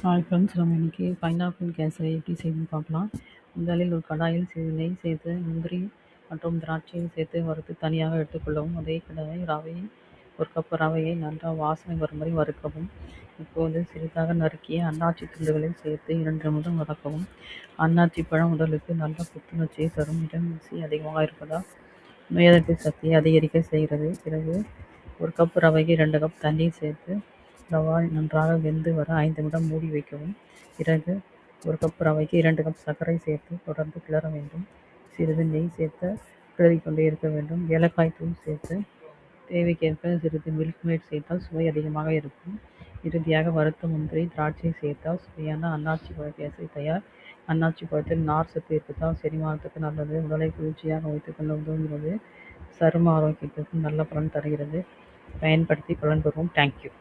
Hi friends, நம்ம இன்றைக்கி pineapple kesari எப்படி செய்யணும்னு பார்க்கலாம். முதலில் ஒரு கடாயில் சிறிது நெய் சேர்த்து முந்திரி மற்றும் திராட்சையை சேர்த்து வறுத்து தனியாக எடுத்துக்கொள்ளவும். அதே கடாயில் ஒரு கப் ரவையை நன்றாக வாசனை வரும் வரை வறுக்கவும். இப்போது சிறிதாக நறுக்கிய அன்னாச்சி துண்டுகளை சேர்த்து 2 நிமிடம் வதக்கவும். அன்னாச்சி பழம் உடலுக்கு நல்ல புத்துணர்ச்சியை தரும். விட்டமின் சி அதிகமாக இருப்பதால் நோய் எதிர்ப்பு சக்தியை அதிகரிக்க செய்கிறது. பிறகு ஒரு கப் ரவைக்கு 2 கப் தண்ணீர் சேர்த்து ரவா நன்றாக வெந்து வர 5 நிமிடம் மூடி வைக்கவும். பிறகு ஒரு கப் ரவைக்கு 2 கப் சர்க்கரை சேர்த்து தொடர்ந்து கிளற வேண்டும். சிறிது நெய் சேர்த்து கிளறிக்கொண்டே இருக்க வேண்டும். ஏலக்காய் தூள் சேர்த்து தேவைக்கேற்ப சிறிது மில்க் மேட் சேர்த்தால் சுவை அதிகமாக இருக்கும். இறுதியாக வறுத்த முந்திரி திராட்சை சேர்த்தால் சுவையான அன்னாச்சி பழ கேசரி தயார். அன்னாச்சி பழத்தில் நார் சத்து இருப்பதால் செரிமானத்துக்கு நல்லது. உடலை குளிர்ச்சியாக வைத்துக்கொள்ள உதவுகிறது. சரும ஆரோக்கியத்திற்கு நல்ல பலன் தருகிறது. பயன்படுத்தி பலன் பெறுவோம். தேங்க்யூ.